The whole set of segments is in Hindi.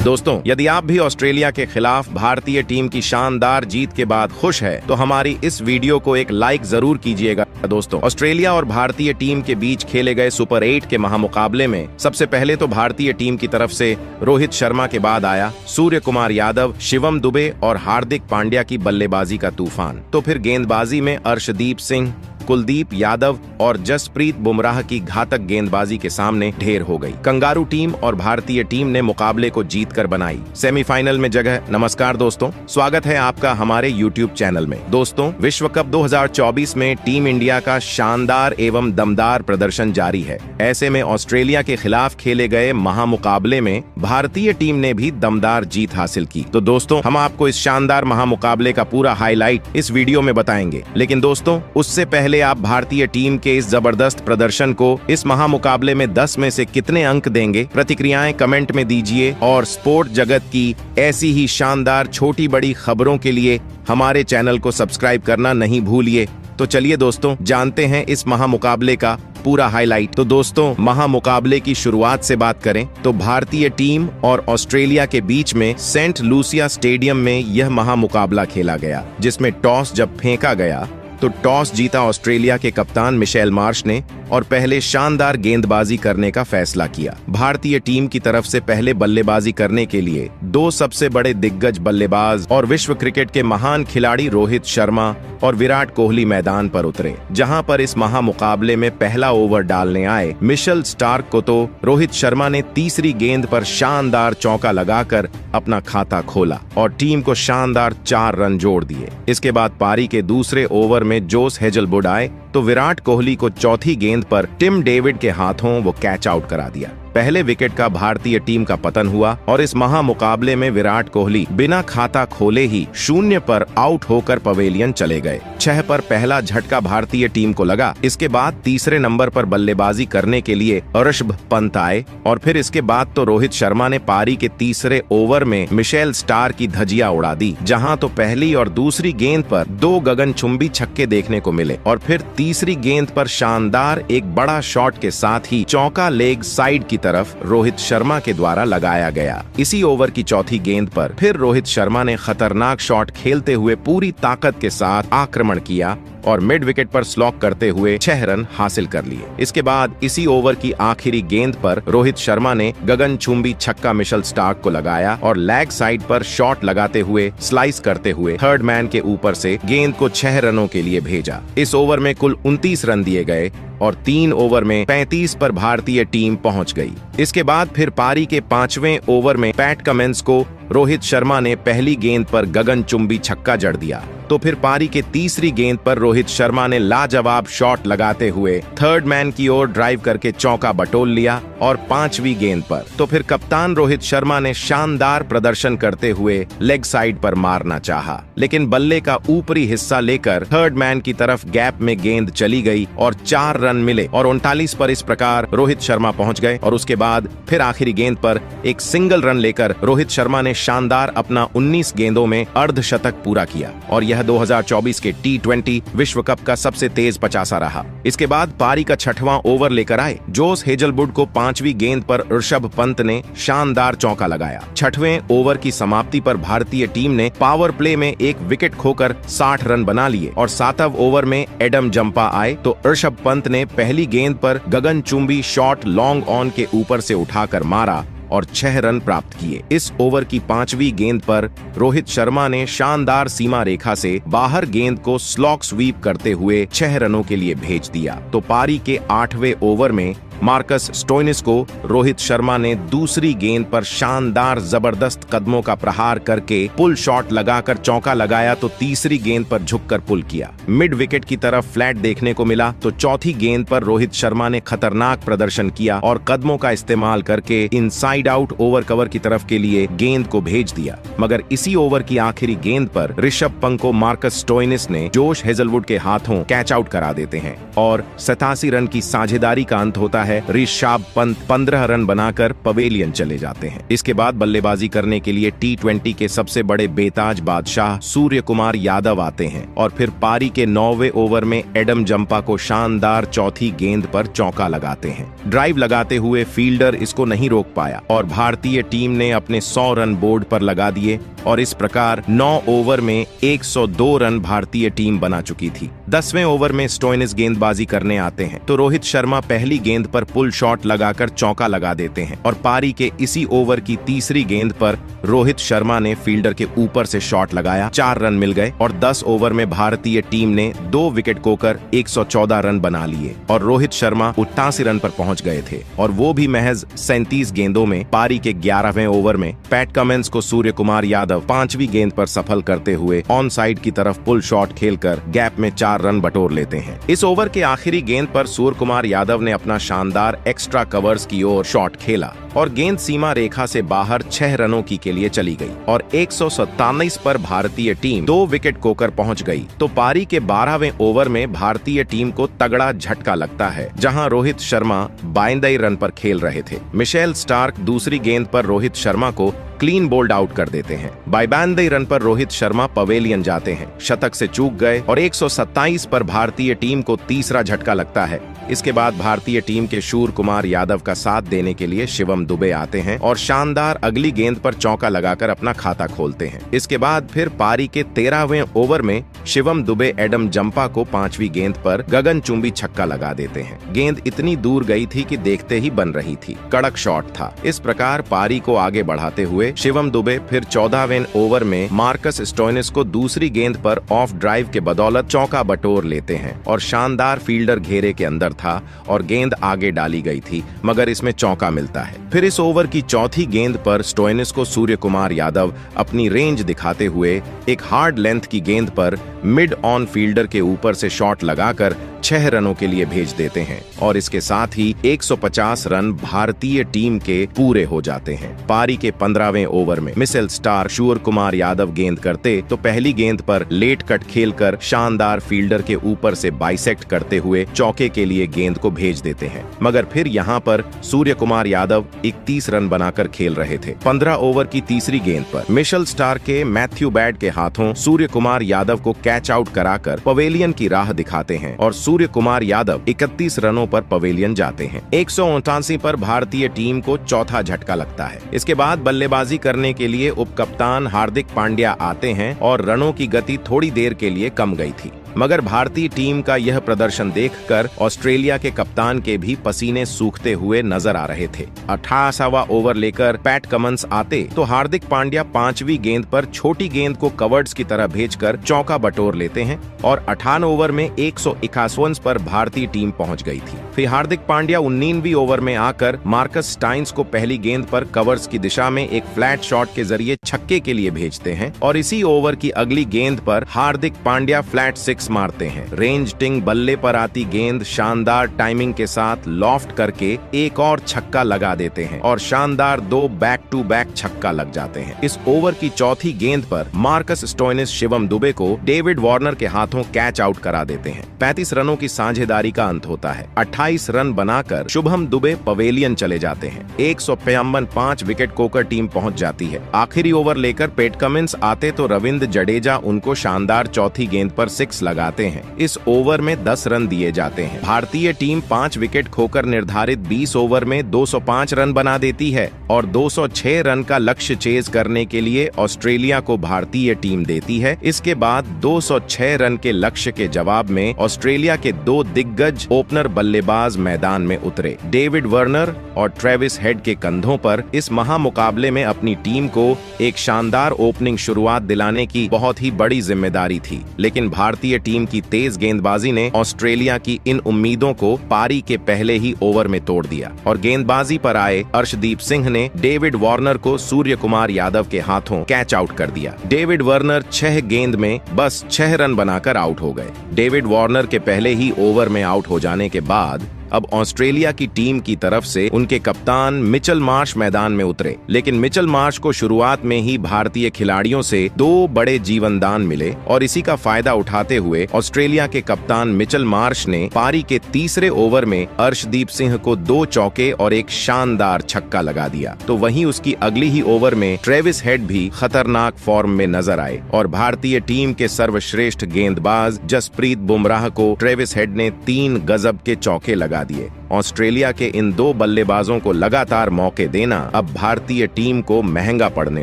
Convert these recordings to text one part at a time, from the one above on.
दोस्तों, यदि आप भी ऑस्ट्रेलिया के खिलाफ भारतीय टीम की शानदार जीत के बाद खुश है तो हमारी इस वीडियो को एक लाइक जरूर कीजिएगा। दोस्तों, ऑस्ट्रेलिया और भारतीय टीम के बीच खेले गए सुपर 8 के महामुकाबले में सबसे पहले तो भारतीय टीम की तरफ से रोहित शर्मा के बाद आया सूर्य कुमार यादव, शिवम दुबे और हार्दिक पांड्या की बल्लेबाजी का तूफान। तो फिर गेंदबाजी में अर्शदीप सिंह, कुलदीप यादव और जसप्रीत बुमराह की घातक गेंदबाजी के सामने ढेर हो गई। कंगारू टीम और भारतीय टीम ने मुकाबले को जीतकर बनाई सेमीफाइनल में जगह। नमस्कार दोस्तों, स्वागत है आपका हमारे YouTube चैनल में। दोस्तों, विश्व कप 2024 में टीम इंडिया का शानदार एवं दमदार प्रदर्शन जारी है। ऐसे में ऑस्ट्रेलिया के खिलाफ खेले गए महामुकाबले में भारतीय टीम ने भी दमदार जीत हासिल की। तो दोस्तों, हम आपको इस शानदार महामुकाबले का पूरा हाईलाइट इस वीडियो में बताएंगे। लेकिन दोस्तों, उससे पहले आप भारतीय टीम के इस जबरदस्त प्रदर्शन को इस महामुकाबले में 10 में से कितने अंक देंगे, प्रतिक्रियाएं कमेंट में दीजिए। और स्पोर्ट जगत की ऐसी ही शानदार छोटी बड़ी खबरों के लिए हमारे चैनल को सब्सक्राइब करना नहीं भूलिए। तो चलिए दोस्तों, जानते हैं इस महामुकाबले का पूरा हाईलाइट। तो दोस्तों, महामुकाबले की शुरुआत से बात करें तो भारतीय टीम और ऑस्ट्रेलिया के बीच में सेंट लूसिया स्टेडियम में यह महामुकाबला खेला गया, जिसमें टॉस जब फेंका गया तो टॉस जीता ऑस्ट्रेलिया के कप्तान मिशेल मार्श ने और पहले शानदार गेंदबाजी करने का फैसला किया। भारतीय टीम की तरफ से पहले बल्लेबाजी करने के लिए दो सबसे बड़े दिग्गज बल्लेबाज और विश्व क्रिकेट के महान खिलाड़ी रोहित शर्मा और विराट कोहली मैदान पर उतरे, जहां पर इस महामुकाबले में पहला ओवर डालने आए मिशेल स्टार्क को तो रोहित शर्मा ने तीसरी गेंद पर शानदार चौका लगाकर अपना खाता खोला और टीम को शानदार 4 रन जोड़ दिए। इसके बाद पारी के दूसरे ओवर में जोश हेजलवुड आए तो विराट कोहली को चौथी गेंद पर टिम डेविड के हाथों वो कैच आउट करा दिया। पहले विकेट का भारतीय टीम का पतन हुआ और इस महामुकाबले में विराट कोहली बिना खाता खोले ही 0 पर आउट होकर पवेलियन चले गए। 6 पर पहला झटका भारतीय टीम को लगा। इसके बाद तीसरे नंबर पर बल्लेबाजी करने के लिए ऋषभ पंत आए और फिर इसके बाद तो रोहित शर्मा ने पारी के तीसरे ओवर में मिशेल स्टार्क की धजिया उड़ा दी, जहां तो पहली और दूसरी गेंद पर 2 गगनचुंबी छक्के देखने को मिले और फिर तीसरी गेंद पर शानदार एक बड़ा शॉट के साथ ही चौका लेग साइड की तरफ रोहित शर्मा के द्वारा लगाया गया। इसी ओवर की चौथी गेंद पर फिर रोहित शर्मा ने खतरनाक शॉट खेलते हुए पूरी ताकत के साथ आक्रमण किया और मिड विकेट पर स्लॉक करते हुए 6 रन हासिल कर लिए। इसके बाद इसी ओवर की आखिरी गेंद पर रोहित शर्मा ने गगनचुंबी छक्का मिशेल स्टार्क को लगाया और लेग साइड पर शॉट लगाते हुए स्लाइस करते हुए थर्ड मैन के ऊपर से गेंद को 6 रनों के लिए भेजा। इस ओवर में कुल 29 रन दिए गए और 3 ओवर में 35 पर भारतीय टीम पहुंच गई। इसके बाद फिर पारी के 5वें ओवर में पैट कमिंस को रोहित शर्मा ने पहली गेंद पर गगनचुंबी छक्का जड़ दिया। तो फिर पारी के तीसरी गेंद पर रोहित शर्मा ने लाजवाब शॉट लगाते हुए थर्ड मैन की ओर ड्राइव करके चौका बटोल लिया और 5वीं गेंद पर तो फिर कप्तान रोहित शर्मा ने शानदार प्रदर्शन करते हुए लेग साइड पर मारना चाहा, लेकिन बल्ले का ऊपरी हिस्सा लेकर थर्ड मैन की तरफ गैप में गेंद चली गई और 4 रन मिले और 39 पर इस प्रकार रोहित शर्मा पहुंच गए। और उसके बाद फिर आखिरी गेंद पर एक सिंगल रन लेकर रोहित शर्मा ने शानदार अपना 19 गेंदों में अर्धशतक पूरा किया और यह 2024 के T20 विश्व कप का सबसे तेज 50 रहा। इसके बाद पारी का 6वां ओवर लेकर आए जोश हेजलवुड को 5वीं गेंद पर ऋषभ पंत ने शानदार चौका लगाया। 6वें ओवर की समाप्ति पर भारतीय टीम ने पावर प्ले में एक विकेट खोकर 60 रन बना लिए और 7वें ओवर में एडम जंपा आए तो ऋषभ पंत ने पहली गेंद पर गगनचुंबी शॉट लॉन्ग ऑन के ऊपर से उठाकर मारा और 6 रन प्राप्त किए। इस ओवर की 5वीं गेंद पर रोहित शर्मा ने शानदार सीमा रेखा से बाहर गेंद को स्लॉक स्वीप करते हुए 6 रनों के लिए भेज दिया। तो पारी के 8वें ओवर में मार्कस स्टोइनिस को रोहित शर्मा ने दूसरी गेंद पर शानदार जबरदस्त कदमों का प्रहार करके पुल शॉट लगाकर चौका लगाया तो तीसरी गेंद पर झुककर पुल किया। मिड विकेट की तरफ फ्लैट देखने को मिला तो चौथी गेंद पर रोहित शर्मा ने खतरनाक प्रदर्शन किया और कदमों का इस्तेमाल करके इनसाइड आउट ओवर कवर की तरफ के लिए गेंद को भेज दिया। मगर इसी ओवर की आखिरी गेंद पर ऋषभ पंत को मार्कस स्टोइनिस ने जोश हेजलवुड के हाथों कैच आउट करा देते हैं और 87 रन की साझेदारी का अंत होता है, ऋषभ पंत 15 रन बनाकर पवेलियन चले जाते हैं। इसके बाद बल्लेबाजी करने के लिए T20 के सबसे बड़े बेताज बादशाह सूर्य कुमार यादव आते हैं और फिर पारी के 9वें ओवर में एडम जंपा को शानदार चौथी गेंद पर चौका लगाते हैं। ड्राइव लगाते हुए फील्डर इसको नहीं रोक पाया और भारतीय टीम ने अपने 100 रन बोर्ड पर लगा दिए और इस प्रकार 9 ओवर में 102 रन भारतीय टीम बना चुकी थी। 10वें ओवर में स्टोइनिस गेंदबाजी करने आते हैं तो रोहित शर्मा पहली गेंद पर पुल शॉट लगाकर चौका लगा देते हैं और पारी के इसी ओवर की तीसरी गेंद पर रोहित शर्मा ने फील्डर के ऊपर से शॉट लगाया, 4 रन मिल गए और 10 ओवर में भारतीय टीम ने 2 विकेट खोकर 114 रन बना लिए और रोहित शर्मा 88 रन पर पहुंच गए थे और वो भी महज 37 गेंदों में। पारी के 11वें ओवर में पैट कमिंस को सूर्य कुमार यादव 5वीं गेंद पर सफल करते हुए ऑन साइड की तरफ पुल शॉट खेलकर गैप में 4 रन बटोर लेते हैं। इस ओवर के आखिरी गेंद पर सूर्य कुमार यादव ने अपना शानदार एक्स्ट्रा कवर्स की ओर शॉट खेला और गेंद सीमा रेखा से बाहर 6 रनों के लिए चली गई और 147 पर भारतीय टीम 2 विकेट खोकर पहुंच गई। तो पारी के 12वें ओवर में भारतीय टीम को तगड़ा झटका लगता है जहां रोहित शर्मा 52 रन पर खेल रहे थे। मिशेल स्टार्क दूसरी गेंद पर रोहित शर्मा को क्लीन बोल्ड आउट कर देते हैं। 52 रन पर रोहित शर्मा पवेलियन जाते हैं, शतक से चूक गए और 127 पर भारतीय टीम को तीसरा झटका लगता है। इसके बाद भारतीय टीम के शूर कुमार यादव का साथ देने के लिए शिवम दुबे आते हैं और शानदार अगली गेंद पर चौका लगाकर अपना खाता खोलते हैं। इसके बाद फिर पारी के 13वें ओवर में शिवम दुबे एडम जंपा को 5वीं गेंद पर गगनचुंबी छक्का लगा देते हैं। गेंद इतनी दूर गई थी कि देखते ही बन रही थी, कड़क शॉट था। इस प्रकार पारी को आगे बढ़ाते हुए शिवम दुबे फिर 14वें ओवर में मार्कस स्टोइनिस को दूसरी गेंद पर ऑफ ड्राइव के बदौलत चौका बटोर लेते हैं और शानदार फील्डर घेरे के अंदर था और गेंद आगे डाली गई थी मगर इसमें चौका मिलता है। फिर इस ओवर की चौथी गेंद पर स्टोइनिस को सूर्य कुमार यादव अपनी रेंज दिखाते हुए एक हार्ड लेंथ की गेंद पर मिड ऑन फील्डर के ऊपर से शॉट लगाकर 6 रनों के लिए भेज देते हैं और इसके साथ ही 150 रन भारतीय टीम के पूरे हो जाते हैं। पारी के 15वें ओवर में मिशेल स्टार्क सूर्य कुमार यादव गेंद करते तो पहली गेंद पर लेट कट खेलकर शानदार फील्डर के ऊपर से बाइसेक्ट करते हुए चौके के लिए गेंद को भेज देते हैं मगर फिर यहाँ पर सूर्य कुमार यादव 31 रन बनाकर खेल रहे थे। 15 ओवर की तीसरी गेंद पर मिशेल स्टार्क के मैथ्यू बैड के हाथों सूर्य कुमार यादव को कैच आउट कराकर पवेलियन की राह दिखाते हैं और सूर्य कुमार यादव 31 रनों पर पवेलियन जाते हैं। 189 पर भारतीय टीम को चौथा झटका लगता है। इसके बाद बल्लेबाजी करने के लिए उपकप्तान हार्दिक पांड्या आते हैं और रनों की गति थोड़ी देर के लिए कम गई थी मगर भारतीय टीम का यह प्रदर्शन देखकर ऑस्ट्रेलिया के कप्तान के भी पसीने सूखते हुए नजर आ रहे थे। 88वां ओवर लेकर पैट कमिंस आते तो हार्दिक पांड्या 5वीं गेंद पर छोटी गेंद को कवर्ड्स की तरह भेजकर चौका बटोर लेते हैं और 58 ओवर में 151 पर भारतीय टीम पहुंच गई थी। फिर हार्दिक पांड्या 19वीं ओवर में आकर मार्कस स्टाइन्स को पहली गेंद पर कवर्स की दिशा में एक फ्लैट शॉट के जरिए छक्के के लिए भेजते हैं और इसी ओवर की अगली गेंद पर हार्दिक पांड्या फ्लैट 6 मारते हैं। रेंज टिंग बल्ले पर आती गेंद शानदार टाइमिंग के साथ लॉफ्ट करके एक और छक्का लगा देते हैं और शानदार 2 बैक टू बैक छक्का लग जाते हैं। इस ओवर की चौथी गेंद पर मार्कस स्टोइनिस शिवम दुबे को डेविड वार्नर के हाथों कैच आउट करा देते हैं। 35 रनों की साझेदारी का अंत होता है। 28 रन बनाकर शुभम दुबे पवेलियन चले जाते हैं। 155 5 विकेट खोकर टीम पहुंच जाती है। आखिरी ओवर लेकर पैट कमिंस आते तो रविंद्र जडेजा उनको शानदार चौथी गेंद पर 6 लगाते हैं। इस ओवर में 10 रन दिए जाते हैं। भारतीय टीम 5 विकेट खोकर निर्धारित 20 ओवर में 205 रन बना देती है और 206 रन का लक्ष्य चेज करने के लिए ऑस्ट्रेलिया को भारतीय टीम देती है। इसके बाद 206 रन के लक्ष्य के जवाब में ऑस्ट्रेलिया के 2 दिग्गज ओपनर बल्लेबाज मैदान में उतरे। डेविड वार्नर और ट्रेविस हेड के कंधों पर इस महामुकाबले में अपनी टीम को एक शानदार ओपनिंग शुरुआत दिलाने की बहुत ही बड़ी जिम्मेदारी थी, लेकिन भारतीय टीम की तेज गेंदबाजी ने ऑस्ट्रेलिया की इन उम्मीदों को पारी के पहले ही ओवर में तोड़ दिया और गेंदबाजी पर आए अर्शदीप सिंह ने डेविड वार्नर को सूर्य कुमार यादव के हाथों कैच आउट कर दिया। डेविड वार्नर 6 गेंद में बस 6 रन बनाकर आउट हो गए। डेविड वार्नर के पहले ही ओवर में आउट हो जाने के बाद अब ऑस्ट्रेलिया की टीम की तरफ से उनके कप्तान मिचेल मार्श मैदान में उतरे, लेकिन मिचेल मार्श को शुरुआत में ही भारतीय खिलाड़ियों से 2 बड़े जीवनदान मिले और इसी का फायदा उठाते हुए ऑस्ट्रेलिया के कप्तान मिचेल मार्श ने पारी के तीसरे ओवर में अर्शदीप सिंह को 2 चौके और एक शानदार छक्का लगा दिया। तो वहीं उसकी अगली ही ओवर में ट्रेविस हेड भी खतरनाक फॉर्म में नजर आए और भारतीय टीम के सर्वश्रेष्ठ गेंदबाज जसप्रीत बुमराह को ट्रेविस हेड ने 3 गजब के चौके लगा दिए। ऑस्ट्रेलिया के इन 2 बल्लेबाजों को लगातार मौके देना अब भारतीय टीम को महंगा पड़ने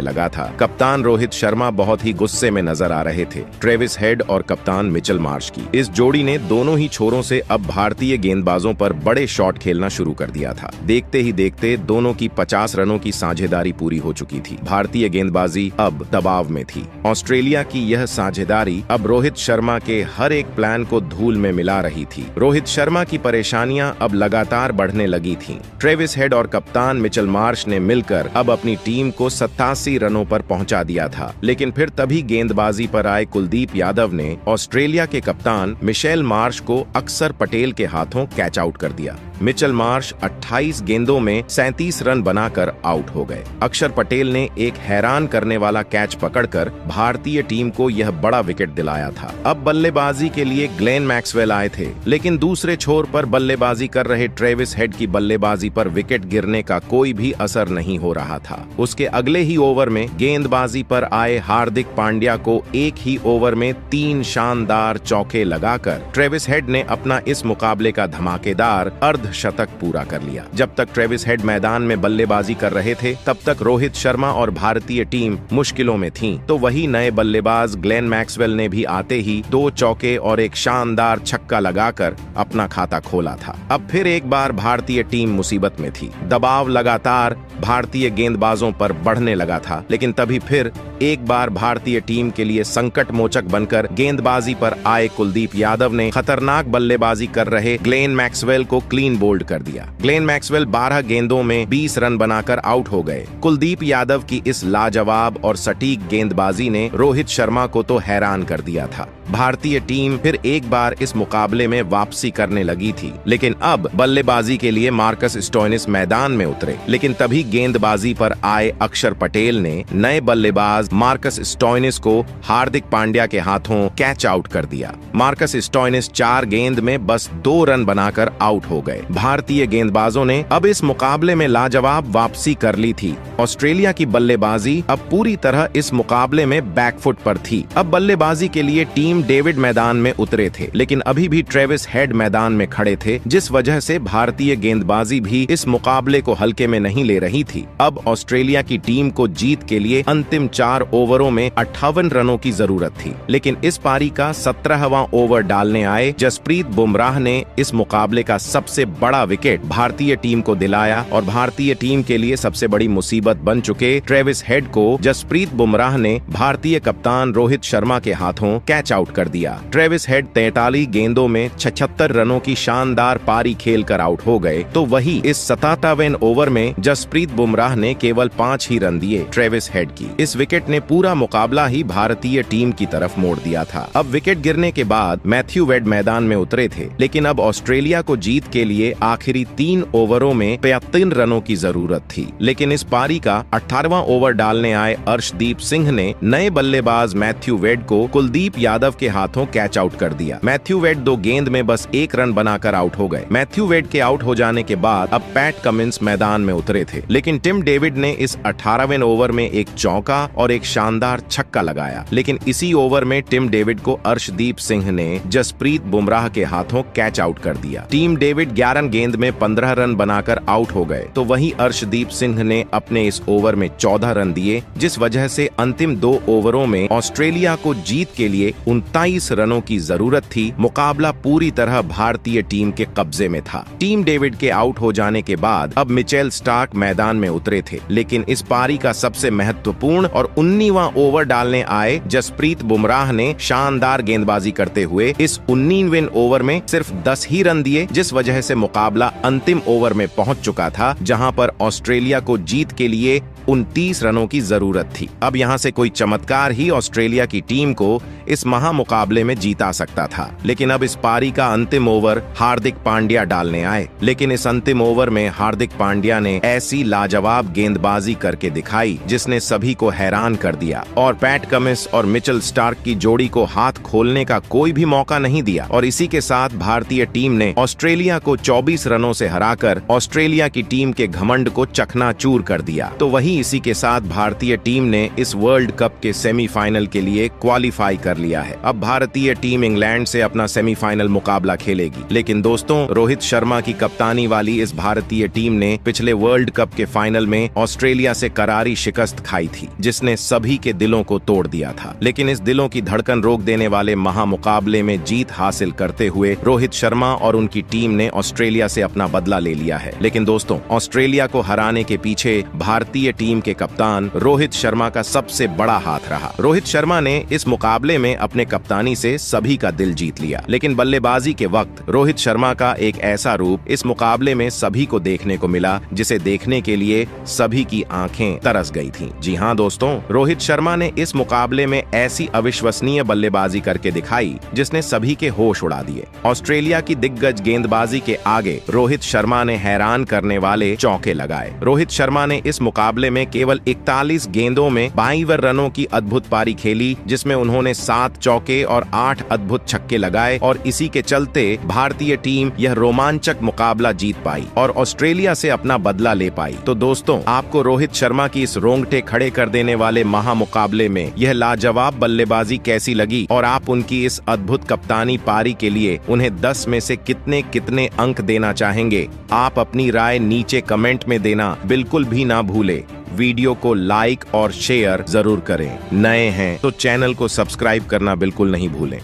लगा था। कप्तान रोहित शर्मा बहुत ही गुस्से में नजर आ रहे थे ट्रेविस हेड और कप्तान मिचेल मार्श की इस जोड़ी ने दोनों ही छोरों से अब भारतीय गेंदबाजों पर बड़े शॉट खेलना शुरू कर दिया था। देखते ही देखते दोनों की 50 रनों की साझेदारी पूरी हो चुकी थी। भारतीय गेंदबाजी अब दबाव में थी। ऑस्ट्रेलिया की यह साझेदारी अब रोहित शर्मा के हर एक प्लान को धूल में मिला रही थी। रोहित शर्मा की परेशानियां अब लगातार बढ़ने लगी थीं। ट्रेविस हेड और कप्तान मिचेल मार्श ने मिलकर अब अपनी टीम को 87 रनों पर पहुंचा दिया था, लेकिन फिर तभी गेंदबाजी पर आए कुलदीप यादव ने ऑस्ट्रेलिया के कप्तान मिशेल मार्श को अक्षर पटेल के हाथों कैच आउट कर दिया। मिचेल मार्श 28 गेंदों में 37 रन बनाकर आउट हो गए। अक्षर पटेल ने एक हैरान करने वाला कैच पकड़कर भारतीय टीम को यह बड़ा विकेट दिलाया था। अब बल्लेबाजी के लिए ग्लेन मैक्सवेल आए थे, लेकिन दूसरे छोर पर बल्लेबाजी कर रहे ट्रेविस हेड की बल्लेबाजी पर विकेट गिरने का कोई भी असर नहीं हो रहा था। उसके अगले ही ओवर में गेंदबाजी पर आए हार्दिक पांड्या को एक ही ओवर में 3 शानदार चौके लगाकर ट्रेविस हेड ने अपना इस मुकाबले का धमाकेदार अर्धशतक पूरा कर लिया। जब तक ट्रेविस हेड मैदान में बल्लेबाजी कर रहे थे, तब तक रोहित शर्मा और भारतीय टीम मुश्किलों में थी। तो वही नए बल्लेबाज ग्लेन मैक्सवेल ने भी आते ही 2 चौके और एक शानदार छक्का लगाकर अपना खाता खोला था। अब फिर एक बार भारतीय टीम मुसीबत में थी। दबाव लगातार भारतीय गेंदबाजों पर बढ़ने लगा था, लेकिन तभी फिर एक बार भारतीय टीम के लिए संकट मोचक बनकर गेंदबाजी पर आए कुलदीप यादव ने खतरनाक बल्लेबाजी कर रहे ग्लेन मैक्सवेल को क्लीन बोल्ड कर दिया। ग्लेन मैक्सवेल 12 गेंदों में 20 रन बनाकर आउट हो गए। कुलदीप यादव की इस लाजवाब और सटीक गेंदबाजी ने रोहित शर्मा को तो हैरान कर दिया था। भारतीय टीम फिर एक बार इस मुकाबले में वापसी करने लगी थी, लेकिन अब बल्लेबाजी के लिए मार्कस स्टोइनिस मैदान में उतरे। लेकिन तभी गेंदबाजी पर आए अक्षर पटेल ने नए बल्लेबाज मार्कस स्टोइनिस को हार्दिक पांड्या के हाथों कैच आउट कर दिया। मार्कस स्टोइनिस 4 गेंद में बस 2 रन बनाकर आउट हो गए। भारतीय गेंदबाजों ने अब इस मुकाबले में लाजवाब वापसी कर ली थी। ऑस्ट्रेलिया की बल्लेबाजी अब पूरी तरह इस मुकाबले में बैकफुट पर थी। अब बल्लेबाजी के लिए टीम डेविड मैदान में उतरे थे, लेकिन अभी भी ट्रेविस हेड मैदान में खड़े थे, जिस वजह से भारतीय गेंदबाजी भी इस मुकाबले को हल्के में नहीं ले रही थी। अब ऑस्ट्रेलिया की टीम को जीत के लिए अंतिम 4 ओवरों में 58 रनों की जरूरत थी, लेकिन इस पारी का 17वां ओवर डालने आए जसप्रीत बुमराह ने इस मुकाबले का सबसे बड़ा विकेट भारतीय टीम को दिलाया और भारतीय टीम के लिए सबसे बड़ी मुसीबत बन चुके ट्रेविस हेड को जसप्रीत बुमराह ने भारतीय कप्तान रोहित शर्मा के हाथों कैच आउट कर दिया। ट्रेविस हेड 43 गेंदों में 76 रनों की शानदार पारी खेलकर आउट हो गए। तो वही इस 57वें ओवर में जसप्रीत बुमराह ने केवल 5 ही रन दिए ट्रेविस हेड की। इस विकेट ने पूरा मुकाबला ही भारतीय टीम की तरफ मोड़ दिया था। अब विकेट गिरने के बाद मैथ्यू वेड मैदान में उतरे थे, लेकिन अब ऑस्ट्रेलिया को जीत के लिए आखिरी 3 ओवरों में 73 रनों की जरूरत थी। लेकिन इस पारी का 18वां ओवर डालने आए अर्शदीप सिंह ने नए बल्लेबाज मैथ्यू वेड को कुलदीप यादव के हाथों कैच आउट कर दिया। मैथ्यू वेड 2 गेंद में बस 1 रन बनाकर आउट हो गए। मैथ्यू वेड के आउट हो जाने के बाद अब पैट कमिंस मैदान में उतरे थे, लेकिन टिम डेविड ने इस 18वें ओवर में एक चौका और एक शानदार छक्का लगाया। लेकिन इसी ओवर में टिम डेविड को अर्शदीप सिंह ने जसप्रीत बुमराह के हाथों कैच आउट कर दिया। टीम डेविड 11 गेंद में 15 रन बनाकर आउट हो गए। तो वहीं अर्शदीप सिंह ने अपने इस ओवर में 14 रन दिए, जिस वजह से अंतिम 2 ओवरों में ऑस्ट्रेलिया को जीत के लिए 29 रनों की जरूरत थी। मुकाबला पूरी तरह भारतीय टीम के कब्जे में था। टीम डेविड के आउट हो जाने के बाद अब मिचेल स्टार्क मैदान में उतरे थे, लेकिन इस पारी का सबसे महत्वपूर्ण और 19वां ओवर डालने आए जसप्रीत बुमराह ने शानदार गेंदबाजी करते हुए इस 19वें ओवर में सिर्फ 10 ही रन दिए, जिस वजह से मुकाबला अंतिम ओवर में पहुंच चुका था, जहां पर ऑस्ट्रेलिया को जीत के लिए 29 रनों की जरूरत थी। अब यहां से कोई चमत्कार ही ऑस्ट्रेलिया की टीम को इस महामुकाबले में जीता सकता था। लेकिन अब इस पारी का अंतिम ओवर हार्दिक पांड्या डालने आए। लेकिन इस अंतिम ओवर में हार्दिक पांड्या ने ऐसी लाजवाब गेंदबाजी करके दिखाई जिसने सभी को हैरान कर दिया और पैट कमिंस और मिचेल स्टार्क की जोड़ी को हाथ खोलने का कोई भी मौका नहीं दिया। और इसी के साथ भारतीय टीम ने ऑस्ट्रेलिया को 24 रनों से हराकर ऑस्ट्रेलिया की टीम के घमंड को चकनाचूर कर दिया। तो वहीं इसी के साथ भारतीय टीम ने इस वर्ल्ड कप के सेमीफाइनल के लिए क्वालिफाई कर लिया है। अब भारतीय टीम इंग्लैंड से अपना सेमीफाइनल मुकाबला खेलेगी। लेकिन दोस्तों, रोहित शर्मा की कप्तानी वाली इस भारतीय टीम ने पिछले वर्ल्ड कप के फाइनल में ऑस्ट्रेलिया से करारी शिकस्त खाई थी, जिसने सभी के दिलों को तोड़ दिया था। लेकिन इस दिलों की धड़कन रोक देने वाले महामुकाबले में जीत हासिल करते हुए रोहित शर्मा और उनकी टीम ने ऑस्ट्रेलिया से अपना बदला ले लिया है। लेकिन दोस्तों, ऑस्ट्रेलिया को हराने के पीछे भारतीय टीम के कप्तान रोहित शर्मा का सबसे बड़ा हाथ रहा। रोहित शर्मा ने इस मुकाबले में अपने कप्तानी से सभी का दिल जीत लिया। लेकिन बल्लेबाजी के वक्त रोहित शर्मा का एक ऐसा रूप इस मुकाबले में सभी को देखने को मिला जिसे देखने के लिए सभी की आंखें तरस गई थीं। जी हां दोस्तों, रोहित शर्मा ने इस मुकाबले में ऐसी अविश्वसनीय बल्लेबाजी करके दिखाई जिसने सभी के होश उड़ा दिए। ऑस्ट्रेलिया की दिग्गज गेंदबाजी के आगे रोहित शर्मा ने हैरान करने वाले चौके लगाए। रोहित शर्मा ने इस मुकाबले में केवल 41 गेंदों में 52 रनों की अद्भुत पारी खेली, जिसमें उन्होंने 7 चौके और 8 अद्भुत छक्के लगाए और इसी के चलते भारतीय टीम यह रोमांचक मुकाबला जीत पाई और ऑस्ट्रेलिया से अपना बदला ले पाई। तो दोस्तों, आपको रोहित शर्मा की इस रोंगटे खड़े कर देने वाले महामुकाबले में यह लाजवाब बल्लेबाजी कैसी लगी और आप उनकी इस अद्भुत कप्तानी पारी के लिए उन्हें 10 में से कितने अंक देना चाहेंगे? आप अपनी राय नीचे कमेंट में देना बिल्कुल भी ना भूले। वीडियो को लाइक और शेयर जरूर करें। नए हैं तो चैनल को सब्सक्राइब करना बिल्कुल नहीं भूलें।